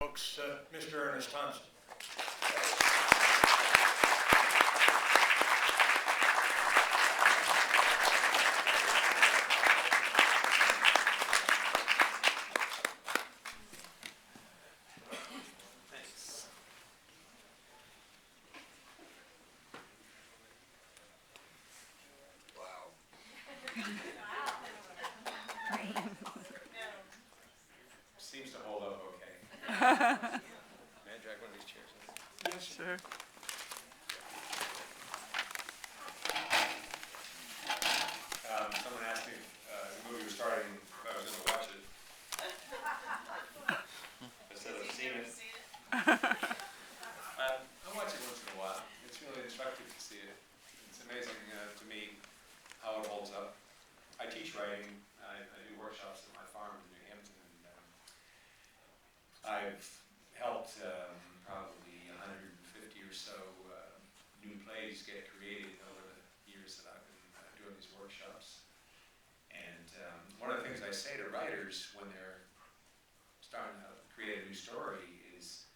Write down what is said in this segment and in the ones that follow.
Folks, Mr. Ernest Thompson. Thanks. Seems to hold up okay. May I drag one of these chairs in? Yeah, sure. Someone asked me if the movie was starting, if I was going to watch it. I said I've seen it. I watch it once in a while. It's really instructive to see it. It's amazing to me how it holds up. I teach writing. I do workshops at my farm in New Hampton. And, I've helped probably 150 or so new plays get created over the years that I've been doing these workshops. And one of the things I say to writers when they're starting to create a new story is,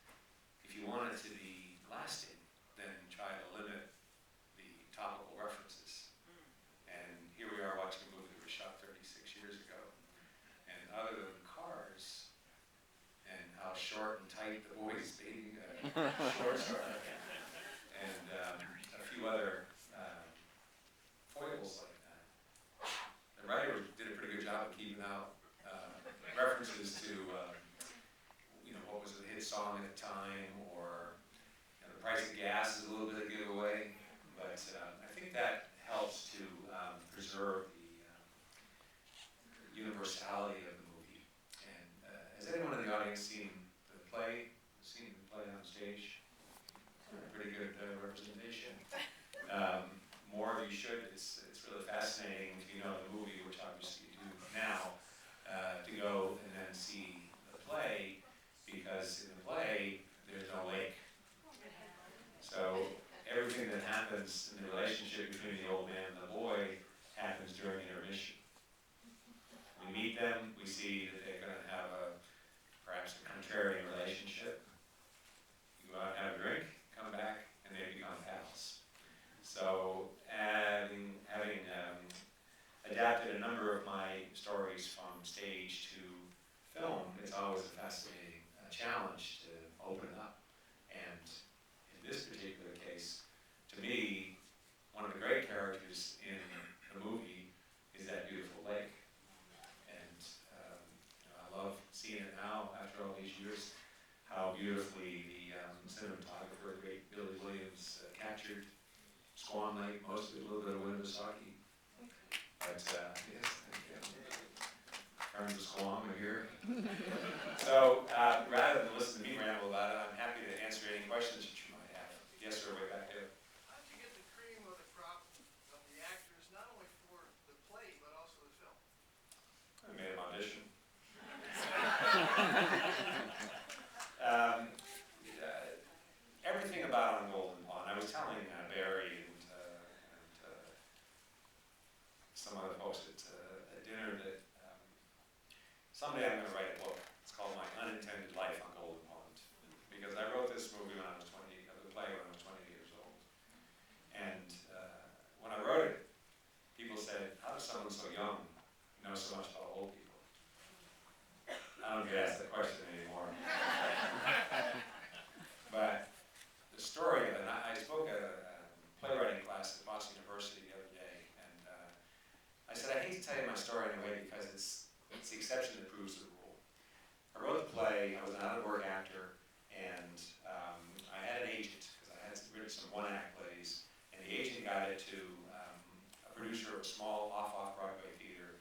if you want it to be lasting, then try to limit the topical references. And here we are watching a movie that was shot 36 years ago. And other than cars and how short and tight the boys' bathing shorts are, and a few other foibles like that, the writer did a pretty good job of keeping out references to what was a hit song at the time, or the price of gas is a little bit of a giveaway. But I think that helps to preserve the universality of the movie. And has anyone in the audience seen the play? Seen the play on stage? Pretty good representation. More of you should. It's really fascinating if you know the movie, which obviously you do now, to go and then see the play, because in the play there's no lake. So everything that happens in the relationship between the old man and the boy happens during intermission. We meet them, we see that they're going to have perhaps a contrarian relationship. You go out and have a drink, come back, and they become pals. So having adapted a number of my stories from stage to film, it's always a fascinating challenge to open up. And in this particular case, to me, one of the great characters in the movie is that beautiful lake. And I love seeing it now, after all these years, how beautifully the cinematographer, the great Billy Williams, captured Swan Lake, mostly a little bit of Winnipesaukee. But yes, terms of Squam are here. So rather than listen to me ramble about it, I'm happy to answer any questions that you might have. Yes, sir, way back there. How did you get the cream of the crop of the actors, not only for the play, but also the film? I made an audition. Everything about On Golden Pond. I was telling Barry and some other folks at dinner that someday I'm going to write a book. It's called My Unintended Life on Golden Pond. Because I wrote this movie when I was 20, the play when I was 20 years old. And when I wrote it, people said, how does someone so young know so much about old people? I don't get asked that question anymore. But the story of it, I spoke at a playwriting class at Boston University the other day, and I said, I hate to tell you my story in a way because it's the exception that proves the rule. I wrote the play, I was an out-of-work actor, and I had an agent, because I had written some one-act plays, and the agent got it to a producer of a small off-Broadway theater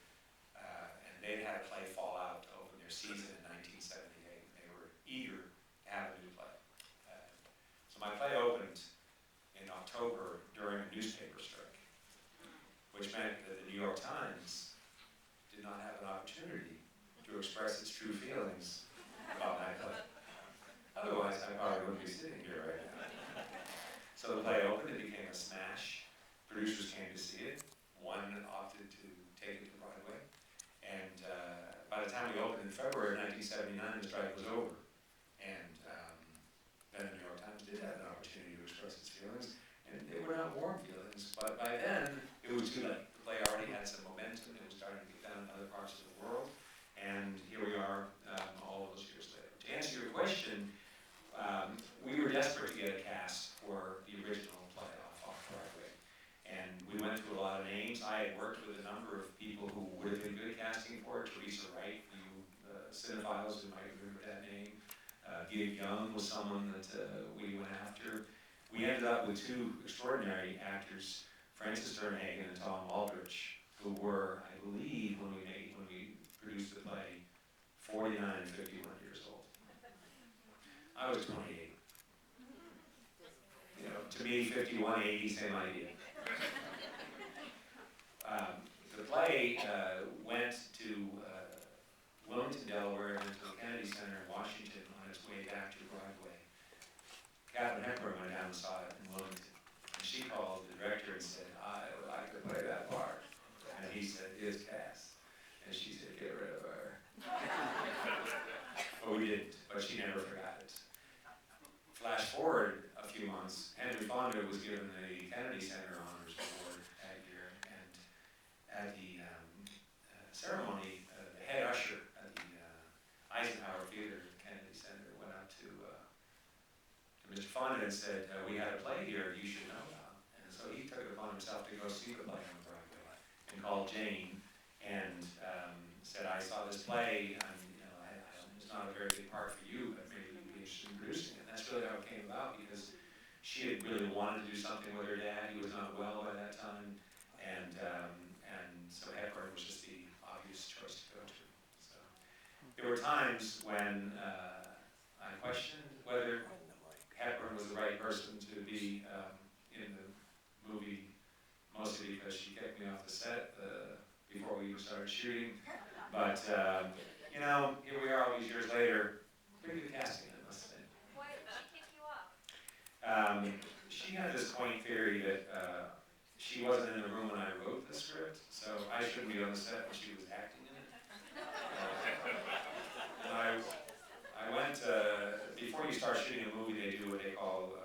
was too late. The play already had some momentum. It was starting to get done in other parts of the world. And here we are all those years later. To answer your question, we were desperate to get a cast for the original play off Broadway. And we went through a lot of names. I had worked with a number of people who would have been good at casting for it. Teresa Wright, you cinephiles who might remember that name. Gig Young was someone that we went after. We ended up with two extraordinary actors, Francis Sternhagen and Tom Aldrich, who were, I believe, when we produced the play, 49 and 51 years old. I was 28. You know, to me, 51, 80, same idea. The play went to Wilmington, Delaware, and to the Kennedy Center in Washington on its way back to Broadway. Katharine Hepburn went down and saw it in Wilmington. And she called the director and said, I would like to play that part. And he said, it's Cass. And she said, get rid of her. But we didn't, but she never forgot it. Flash forward a few months, Henry Fonda was given the Kennedy Center Honors Award that year, and at the ceremony, the head usher at the Eisenhower Theater at the Kennedy Center went up to Mr. Fonda and said, we had a play here you should know about. And so he took it upon himself to go see the play on Broadway and called Jane and said, I saw this play, it's not a very big part for you, but maybe you'd be interested in producing it. And that's really how it came about, because she had really wanted to do something with her dad. He was not well by that time, and so Hepburn was just the obvious choice to go to. So there were times when I questioned whether Hepburn was the right person to be in the movie, mostly because she kicked me off the set before we even started shooting. But you know, here we are all these years later. Pretty good casting, I must say. Why did she kick you off? She had this quaint theory that she wasn't in the room when I wrote the script, so I shouldn't be on the set when she was acting in it. And I went, before you start shooting a movie, they do what they call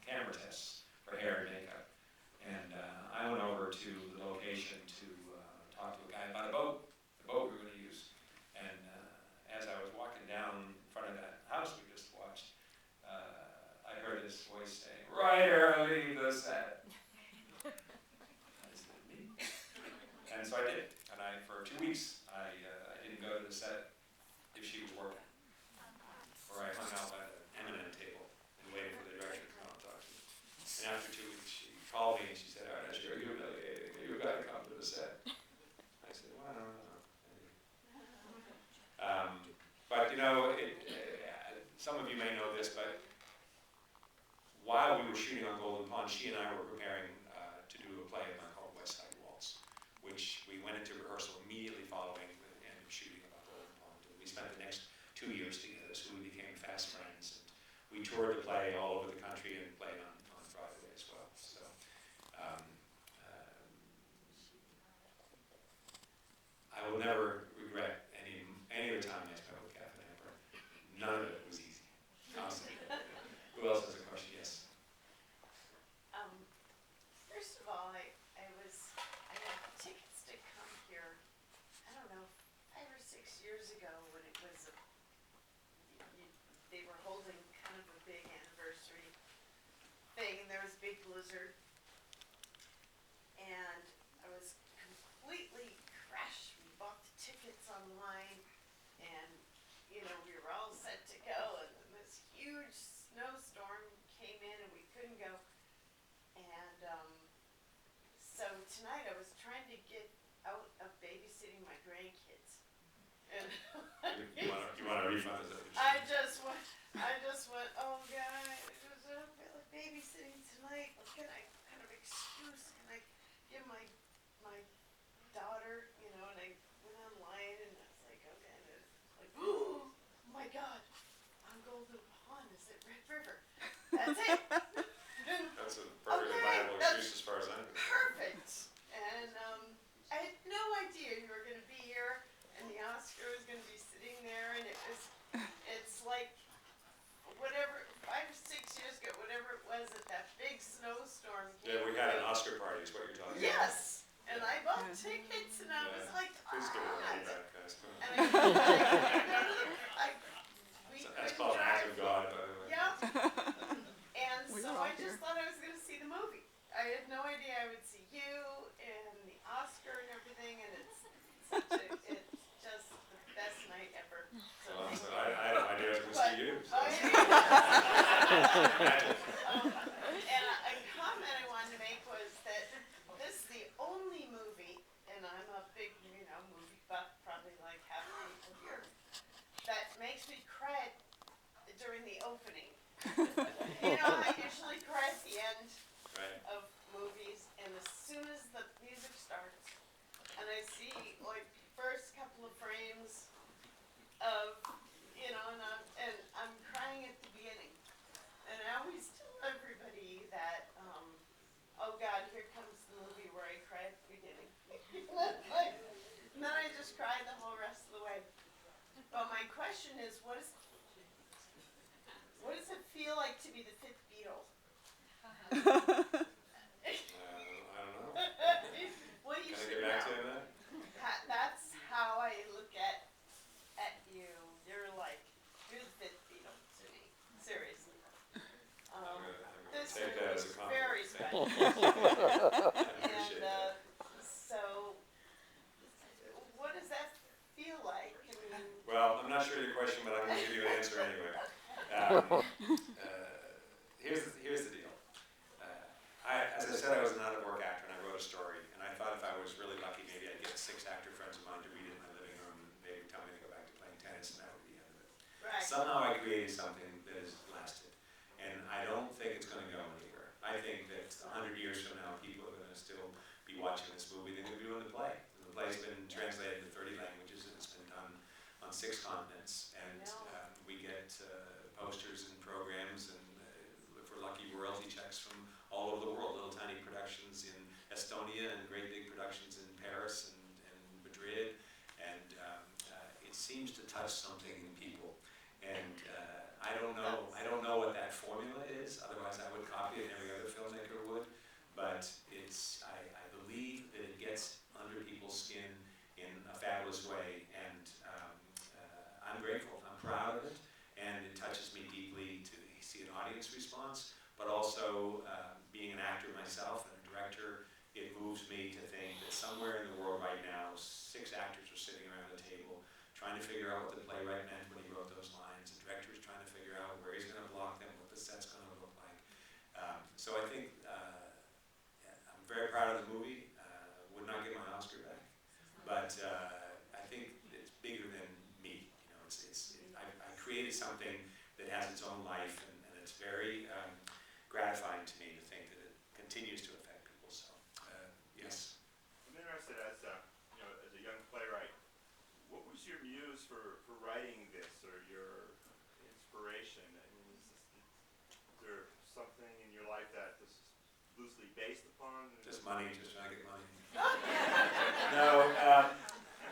camera tests for hair and makeup. And I went over to the location to talk to a guy about the boat we were going to use. And as I was walking down in front of that house we just watched, I heard this voice saying, right early, the set. I said, me? And so I did. And for 2 weeks, I didn't go to the set if she was working. Or I hung out by the M&M table and waited for the director to come and talk to me. And after 2 weeks, she called me and she said, Ernest, you're humiliating me. You've got to come to the set. I said, well, I don't know. But you know, some of you may know this, but while we were shooting on Golden Pond, she and I were preparing to do a play of mine called West Side Waltz, which we went into rehearsal immediately following the end of shooting about Golden Pond. And we spent the next 2 years together, so we became fast friends. And we toured the play all over the country and played on Broadway as well. So I will never regret any of the time I spent with Katharine Hepburn. None of it was easy. Honestly. Who else has a question? Yes. First of all, I had tickets to come here, I don't know, 5 or 6 years ago when it was, they were holding kind of a big anniversary thing, and there was a big blizzard. And I was completely crushed. We bought the tickets online, and, you know, we were all set to go, and then this huge snowstorm came in and we couldn't go. And so tonight I was trying to get out of babysitting my grandkids. And You want a refund? Is that what you're I saying? just went, oh God, I don't feel like babysitting tonight. What kind of excuse can I give my daughter, you know? And I went online and I was like, okay, and it was like, oh my God, on Golden Pond, is it Red River? That's it. That's a perfectly Okay, viable that's excuse as far as I'm concerned. perfect. And I had no idea you were gonna be here and the Oscar was gonna be sitting there, and it's like whatever, 5 or 6 years ago, whatever it was, that big snowstorm came. Yeah, we had an Oscar party is what you're talking about. Yes, We That's couldn't called an act drive. of God, by the way. Yep. And We so were all I just here. thought I was gonna see the movie. I had no idea I would see you and the Oscar and everything, and it's just the best night ever. So Well, thank so you. I had no idea I was going to see you. So. Oh, Imagine. And a comment I wanted to make was that this is the only movie, and I'm a big, movie buff, probably like half the people here, that makes me cry during the opening. I usually cry at the end Right. of movies, and as soon as the music starts, and I see like first couple of frames of, and I'm crying at the beginning. And I always tell everybody that, oh God, here comes the movie where I cry at the beginning. And then I just cry the whole rest of the way. But my question is, what does it feel like to be the fifth Beatle? I don't know. Well, you Can I should get back know. to you on that? That's how I look at you. You're the fifth Beatle to me. Seriously. I'm gonna This take that as a is compliment. very Thank special. I appreciate And that. so, what does that feel like? I mean, Well, I'm not sure of your question, but I'm going to give you an answer anyway. Here's the deal. As I said, I was an out-of-work actor, and I wrote a story. And I thought if I was really lucky, maybe I'd get 6 actor friends of mine to read it in my living room, and they would tell me to go back to playing tennis, and that would be the end of it. right. Somehow I created something that has lasted, and I don't think it's going to go anywhere. I think that 100 years from now, people are going to still be watching this movie. They're going to be doing the play. And the play's been translated to 30 languages, and it's been done on 6 continents. And we get posters and programs, and if we're lucky, royalty checks from all over the world. Little tiny productions in Estonia, and great big productions in Paris and Madrid. And it seems to touch something in people. And I don't know what that formula is. Otherwise, I would copy it, and every other filmmaker would. But I believe that it gets under people's skin in a fabulous way. And I'm grateful. I'm proud of it, and it touches me deeply to see an audience response. But also, being an actor myself and a director, it moves me to think that somewhere in the world right now, 6 actors are sitting around a table trying to figure out what the playwright meant when he wrote those lines. The director is trying to figure out where he's going to block them, what the set's going to look like. So I think I'm very proud of the movie. Would not get my Oscar back, but I think it's bigger than me. I created something that has its own life, and it's very gratifying to me to think that it continues to affect people. So yes. I'm interested as as a young playwright, what was your muse for writing this, or your inspiration? I mean, is there something in your life that this is loosely based upon? Just money, just trying to get money. No,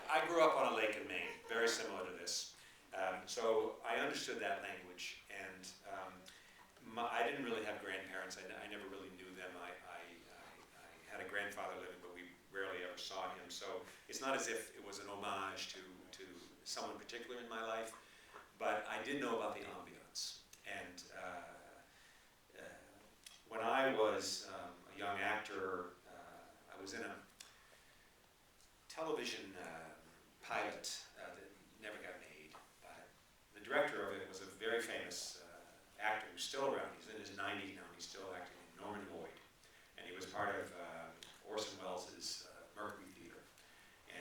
I grew up on a lake in Maine, very similar to this. So I understood that language, and I didn't really have grandparents. I never really knew them. I had a grandfather living, but we rarely ever saw him. So it's not as if it was an homage to someone particular in my life, but I did know about the ambiance. And when I was a young actor, I was in a television pilot that never got made. But the director of it was a very famous actor who's still around. He's in his 90s now, and he's still acting, Norman Lloyd. And he was part of Orson Welles' Mercury Theater.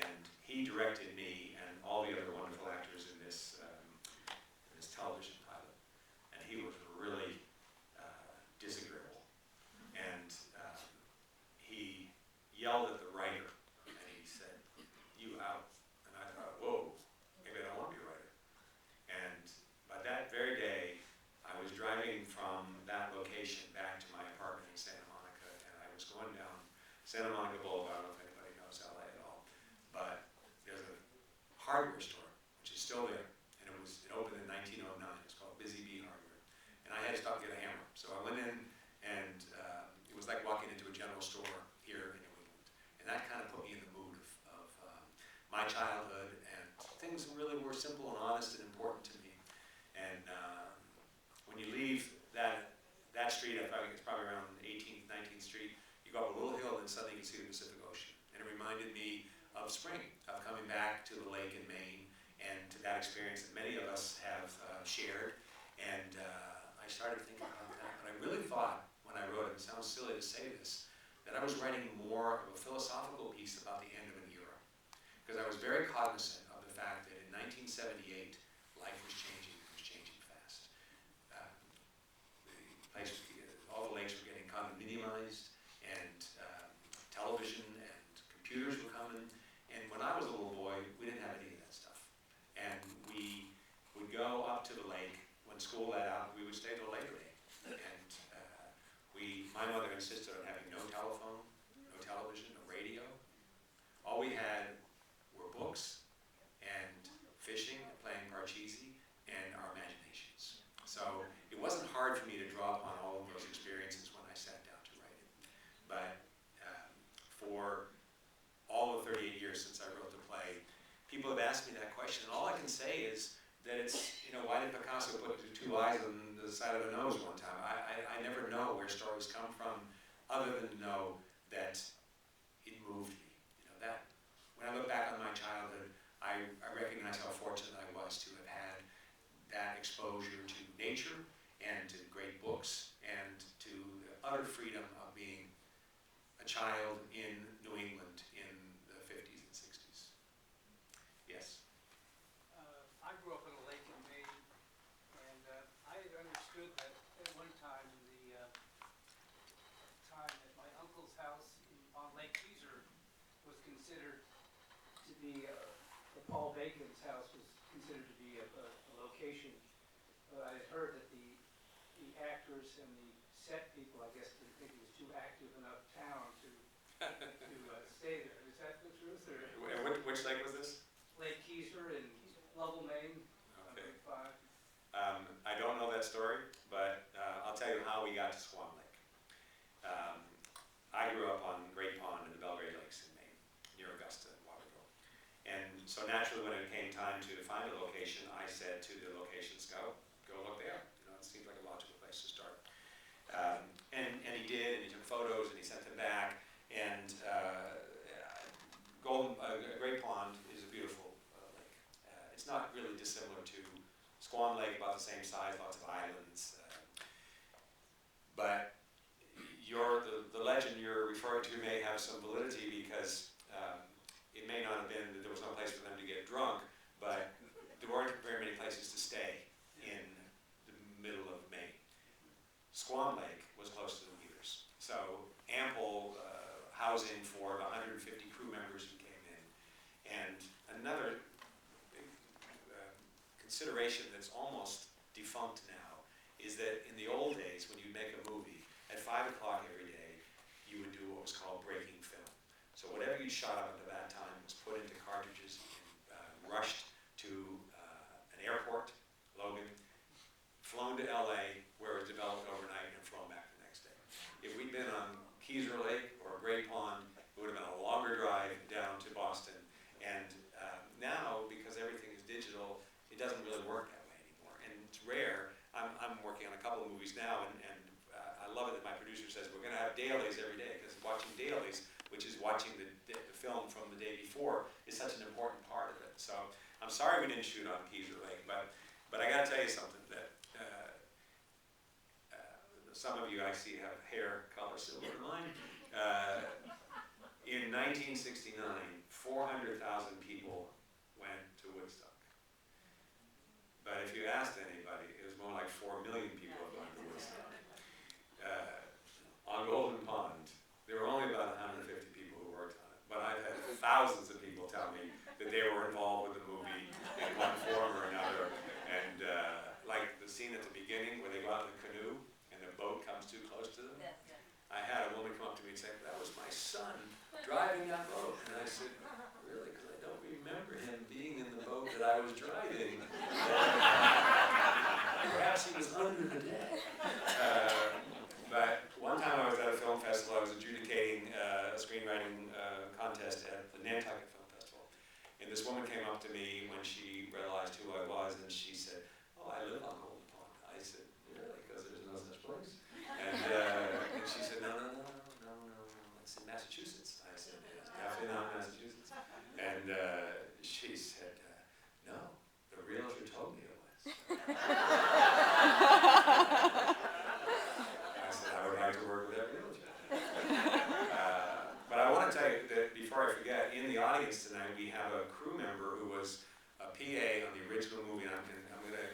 And he directed me and all the other wonderful actors in this television pilot. And he was really disagreeable. And he yelled at the writer, and he said, "You out." And I thought, whoa, maybe I don't want to be a writer. And by that very day, I was driving from that location back to my apartment in Santa Monica, and I was going down Santa Monica Boulevard. I don't know if anybody knows LA at all, but there's a hardware store, which is still there, and it opened in 1909. It's called Busy Bee Hardware, and I had to stop and get a hammer. So I went in, and it was like walking into a general store here in New England, and that kind of put me in the mood of my childhood and things things really were simple and honest and important to me. And when you leave that street, I think it's probably around 18th, 19th Street, you go up a little hill and suddenly you can see the Pacific Ocean. And it reminded me of spring, of coming back to the lake in Maine, and to that experience that many of us have shared. And I started thinking about that, but I really thought when I wrote it sounds silly to say this, that I was writing more of a philosophical piece about the end of an era. Because I was very cognizant of the fact that in 1978, life was changing fast. All the lakes were getting condominiumized, and television and computers were coming. And when I was a little boy, we didn't have any of that stuff. And we would go up to the lake when school let out. We would stay till Labor Day. And my mother insisted on having no telephone, no television, no radio. All we had were books and fishing, and playing parcheesi, and our imaginations. So it wasn't hard for me to draw upon all of those experiences when I sat down to write it. But for all of 38 years since I wrote the play, people have asked me that question, and all I can say is that it's, why did Picasso put two eyes on the side of the nose one time? I never know where stories come from, other than to know that it moved me. That when I look back on my childhood, I recognize how fortunate I was to have had that exposure to nature and to great books and to the utter freedom of being a child in New England in the 50s and 60s. Yes? I grew up on a lake in Maine, and I had understood that at one time, that my uncle's house on Lake Keezer was considered to be, Paul Bacon's house was considered to be a location. I had heard that the actors and the set people, I guess, didn't think it was too active enough town to stay there. Is that the truth? Or? Which lake was this? Lake Keezer in Lovell, Maine. Okay. Route 5. I don't know that story, but I'll tell you how we got to Swan Lake. I grew up on Great Pond in the Belgrade Lakes in Maine, near Augusta and Waterville. And so naturally when it came time to find a location, I said to the location scout, go look there. It seems like a logical place to start. And he did, and he took photos, and he sent them back. And Great Pond is a beautiful lake. It's not really dissimilar to Swan Lake, about the same size, lots of islands. But the legend you're referring to may have some validity, because it may not have been that there was no place for them to get drunk, but there weren't very many places to stay in the middle of Maine. Swan Lake was close to the Weavers, so ample housing for the 150 crew members who came in. And another consideration that's almost defunct now is that in the old days, when you'd make a movie, at 5 o'clock every day, you would do what was called breaking film. So whatever you shot up until that time was put into cartridges and rushed to an airport, Logan, flown to LA, where it was developed overnight, and flown back the next day. If we'd been on Keezer Lake or Great Pond, it would have been a longer drive down to Boston. And now, because everything is digital, it doesn't really work that way anymore. And it's rare. I'm working on a couple of movies now, and I love it that my producer says we're going to have dailies every day, because watching dailies, which is watching the film from the day before, is such an important part of it. So I'm sorry we didn't shoot on Keezer Lake, but I got to tell you something, that some of you I see have hair color similar to mine. In 1969, 400,000 people went to Woodstock. But if you asked anybody, it was more like 4 million people have gone to Woodstock. On Golden Pond, there were only about 150 people who worked on it. But I've had thousands of people tell me that they were involved with the movie in one form or another. And like the scene at the beginning where they go out in the canoe and the boat comes too close to them. I had a woman come up to me and say, that was my son driving that boat. And I said, really? Because I don't remember him being in the boat that I was driving. Perhaps he was under the deck. But one time I was at a film festival, I was adjudicating a screenwriting contest at the Nantucket Film Festival. And this woman came up to me when she realized who I was, and she said, "Oh, I live on Golden Pond." I said, "Really? Because there's no such place." And she said, "No, it's in Massachusetts." I said, "It's definitely not Massachusetts." And she said, "No, the realtor told me it was." I said, "I would like to work with that realtor." But I want to tell you that before I forget, in the audience tonight we have a crew member who was a PA on the original movie, and I'm going to,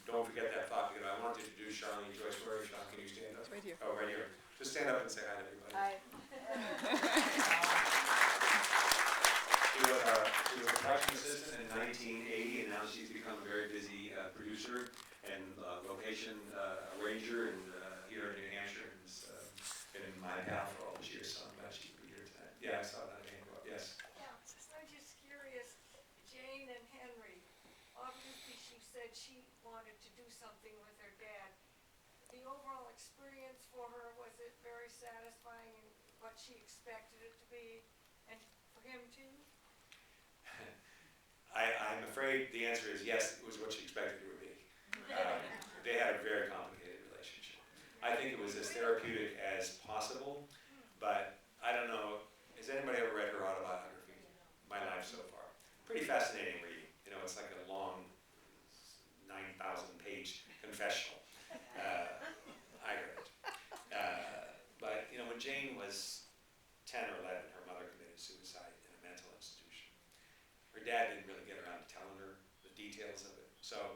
don't forget that thought, because I want to introduce Charlene Joyce. Where are you, Sean? Can you stand up? Right here. Oh, right here. Just stand up and say hi to everybody. I, She was a production assistant in 1980, and now she's become a very busy producer and location arranger here in New Hampshire, and has been my pal for all these years, so I'm glad she could be here tonight. Yeah, I saw that hand go up. Yes. Yeah, I'm just curious, Jane and Henry, obviously she said she wanted to do something with her dad. The overall experience for her, was it very satisfying and what she expected it to be, and for him too? I'm afraid the answer is yes, it was what she expected it would be. They had a very complicated relationship. I think it was as therapeutic as possible, but I don't know, has anybody ever read her autobiography? My life so far. Pretty fascinating reading. You know, it's like a long 9,000 page confessional. I read it. But, you know, when Jane was 10 or 11, her mother committed suicide in a mental institution. Her dad didn't really get around to telling her the details of it. So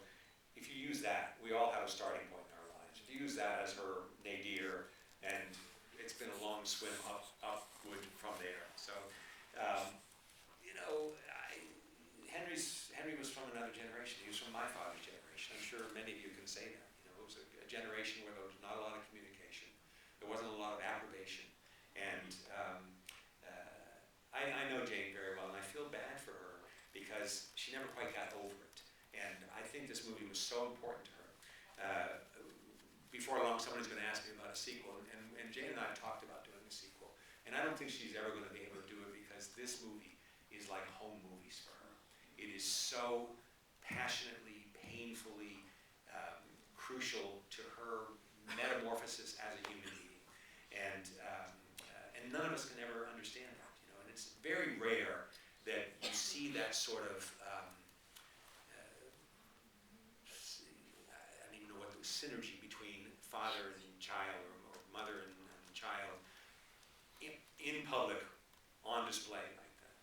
if you use that, we all have a starting point in our lives. If you use that as her nadir, and it's been a long swim upward from there. So, you know, Henry was from another generation. He was from my father's generation. I'm sure many of you can say that. You know, it was a generation where there was not a lot of communication. There wasn't a lot of approbation. And I know Jane very well, and I feel bad for her because she never quite got over it. And I think this movie was so important to her. Before long, somebody's going to ask me about a sequel, and Jane and I talked about doing a sequel. And I don't think she's ever going to be able to do it because this movie is like home movies for her. It is so passionately, painfully crucial to her metamorphosis as a human being. And none of us can ever understand that, you know. And it's very rare that you see that sort of, I don't even know what the synergy between father and child or mother and child in public on display like that.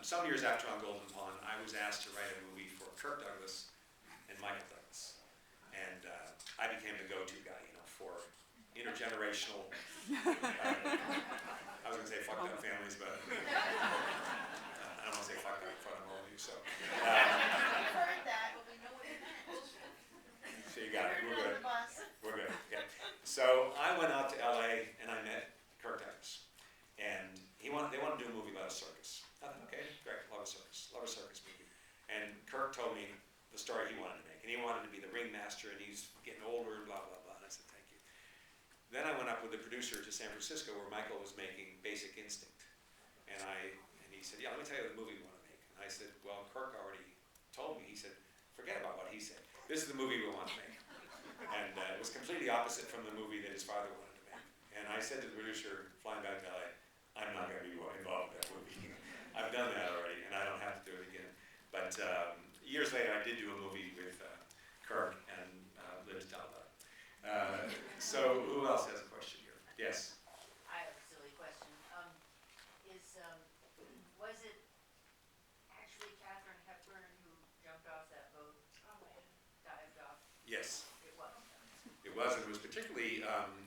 Some years after on Golden Pond, I was asked to write a movie for Kirk Douglas and Michael Douglas. And I became the go-to guy, you know, for intergenerational, I was going to say fucked up families, but I don't want to say fucked up in front of all of you, so. I've heard that, but we know what it meant. So you got it, we're Heard it on good. the bus. We're good, yeah. So I went out to LA and I met Kirk Douglas. And they wanted to do a movie about a circus. I thought, okay, great, love a circus movie. And Kirk told me the story he wanted to make. And he wanted to be the ringmaster, and he's getting older and blah, blah, blah. And I said, thank you. Then I went up with the producer to San Francisco where Michael was making Basic Instinct. And he said, yeah, let me tell you the movie we want to make. And I said, well, Kirk already told me. He said, forget about what he said. This is the movie we want to make. And it was completely opposite from the movie that his father wanted to make. And I said to the producer, flying back to LA, I'm not going to be involved in that movie. I've done that already, and I don't have to do it again. But years later, I did do a movie with Kirk and lived to tell about it. So who else has a question here? Yes? I have a silly question. Was it actually Katharine Hepburn who jumped off that boat, dived off? Yes. It was. It was, and it was particularly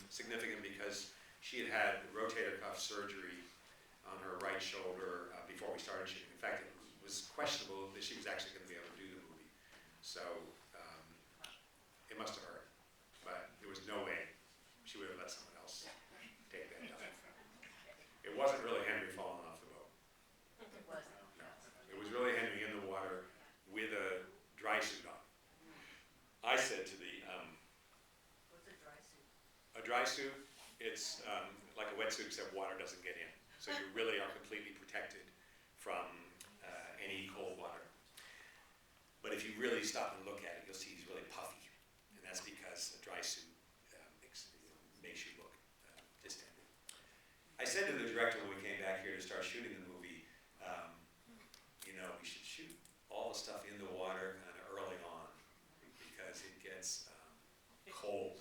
significant because she had had rotator cuff surgery on her right shoulder before we started shooting. In fact, it was questionable that she was actually going to be able to do the movie. So it must have hurt, but there was no way she would have let someone else take that dive. It wasn't really Henry falling off the boat. It wasn't. No. It was really Henry in the water with a dry suit on. I said to the What's a dry suit? a dry suit, it's like a wetsuit except water doesn't get in. So you really are completely protected from any cold water. But if you really stop and look at it, you'll see he's really puffy. And that's because a dry suit makes you look distended. I said to the director when we came back here to start shooting the movie, we should shoot all the stuff in the water kind of early on because it gets cold.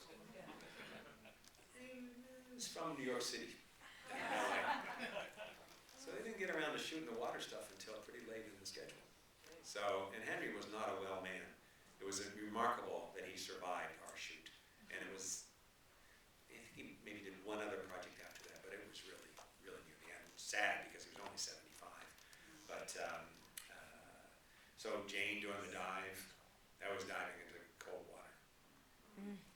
It's from New York City. So they didn't get around to shooting the water stuff until pretty late in the schedule. So, and Henry was not a well man. It was remarkable that he survived our shoot. And it was, I think he maybe did one other project after that, but it was really, really near the end. Sad because he was only 75. But, so Jane doing the dive, that was diving into cold water.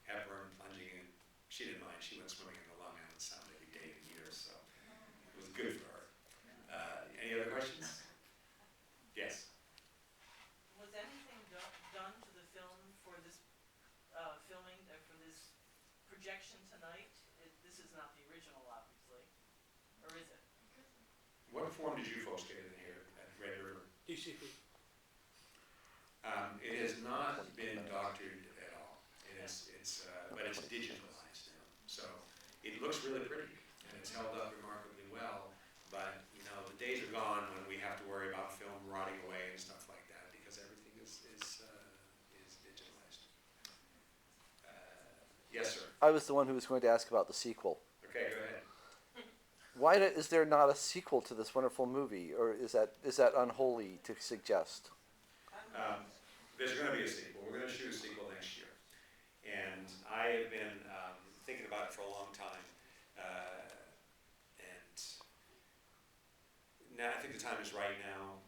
Hepburn plunging in, she didn't mind. She went swimming in the Long Island Sound every day of the year, so it was good for her. Any other questions? Yes. Was anything done to the film for this filming, for this projection tonight? This is not the original, obviously, or is it? What form did you folks get in here at Red River? DCP. It has not been doctored at all. But it's digitalized now. So it looks really pretty, and it's held up remarkably well. But, the days are gone when we have to worry about film rotting away and stuff like that, because everything is digitalized. Yes, sir. I was the one who was going to ask about the sequel. Okay, go ahead. Why is there not a sequel to this wonderful movie, or is that unholy to suggest? There's going to be a sequel. We're going to shoot a sequel next year. And I have been thinking about it for a long time. And now I think the time is right now.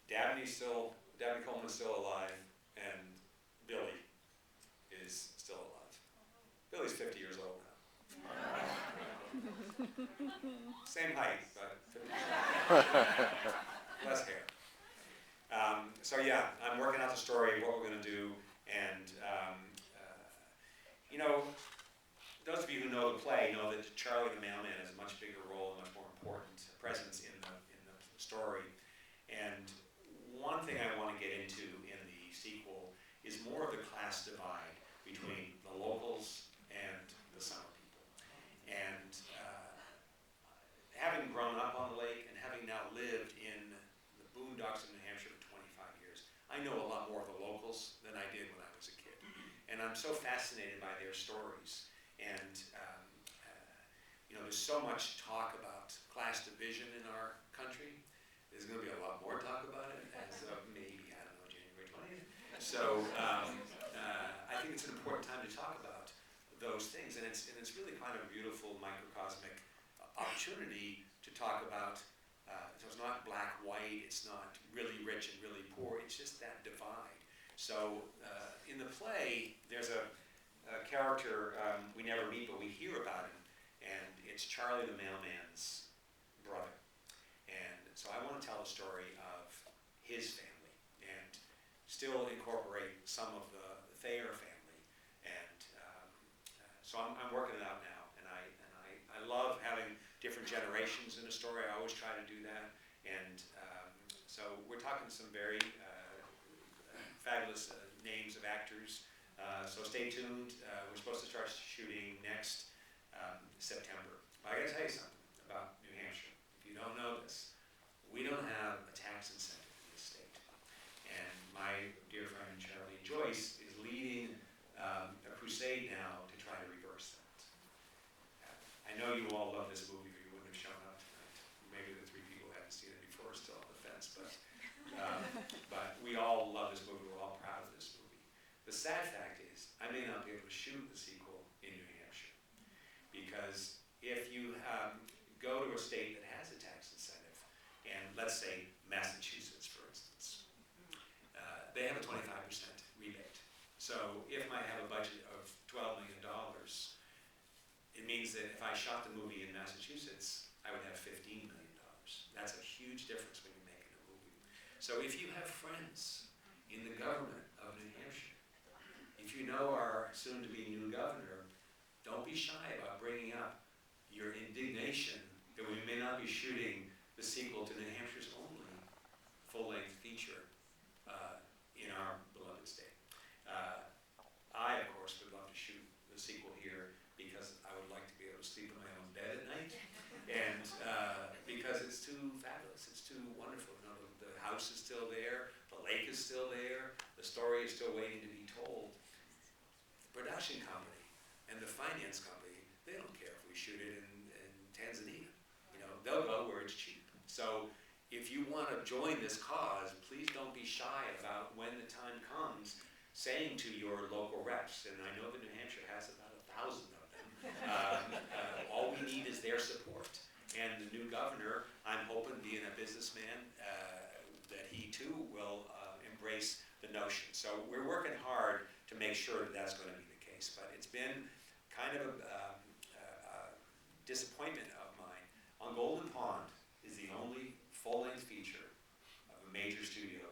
Dabney Coleman's still alive, and Billy is still alive. Billy's 50 years old now. Same height, but 50 years old. Less hair. So yeah, I'm working out the story of what we're going to do, and those of you who know the play know that Charlie the Mailman has a much bigger role, a much more important presence in the story. And one thing I want to get into in the sequel is more of the class divide between the locals and the summer people. And having grown up on the lake and having now lived in the boondocks of New Hampshire for 25 years, I know a lot more of the locals than I did when I was a kid. And I'm so fascinated by their stories. And there's so much talk about class division in our country. There's going to be a lot more talk about it as of maybe, January 20th. So I think it's an important time to talk about those things. And it's really kind of a beautiful microcosmic opportunity to talk about. So it's not black, white, it's not really rich and really poor, it's just that divide. So in the play, there's a character we never meet, but we hear about him, and it's Charlie the Mailman's brother. And so I want to tell the story of his family and still incorporate some of the Thayer family. And so I'm working it out now, and I love having different generations in a story. I always try to do that. And so we're talking some very fabulous names of actors. So stay tuned. We're supposed to start shooting next September. I got to tell you something about New Hampshire. If you don't know this, we don't have a tax incentive in this state. And my dear friend Charlie Joyce is leading a crusade now to try to reverse that. I know you all love this movie, or you wouldn't have shown up tonight. Maybe the three people who haven't seen it before are still on the fence, but we all love this movie. We're all proud of this movie. The sad fact is, I may not be able to shoot the sequel in New Hampshire, because if you go to a state that has a tax incentive, and let's say Massachusetts, for instance, they have a 25% rebate. So if I have a budget of $12 million, it means that if I shot the movie in Massachusetts, I would have $15 million. That's a huge difference when you're making a movie. So if you have friends in the government of New Hampshire, if you know our soon-to-be new governor, don't be shy about bringing up your indignation that we may not be shooting the sequel to New Hampshire's only full-length feature our beloved state. I, of course, would love to shoot the sequel here because I would like to be able to sleep in my own bed at night, and because it's too fabulous, it's too wonderful. You know, the house is still there, the lake is still there, the story is still waiting to be told. The production company and the finance company, they don't care if we shoot it in Tanzania. You know, they'll go where it's cheap. So if you want to join this cause, please don't be shy about when the time comes saying to your local reps, and I know that New Hampshire has about 1,000 of them, all we need is their support. And the new governor, I'm hoping, being a businessman, that he too will embrace the notion. So we're working hard to make sure that that's going to be the case. But it's been kind of a disappointment of mine. On Golden Pond is the only full-length feature of a major studio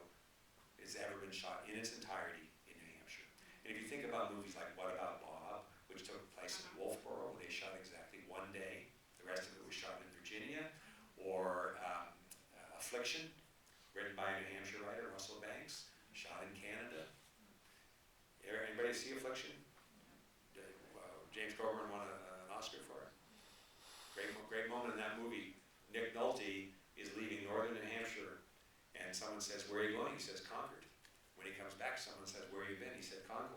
that's ever been shot in its entirety in New Hampshire. And if you think about movies like What About Bob, which took place in Wolfboro, where they shot exactly one day, the rest of it was shot in Virginia, or Affliction, written by a New Hampshire writer, Russell Banks, shot in Canada. Anybody see Affliction? James Coburn won an Oscar for it. Great moment in that movie. Nick Nolte is leaving northern New Hampshire, and someone says, "Where are you going?" He says, "Concord." When he comes back, someone says, "Where have you been?" He said, "Concord."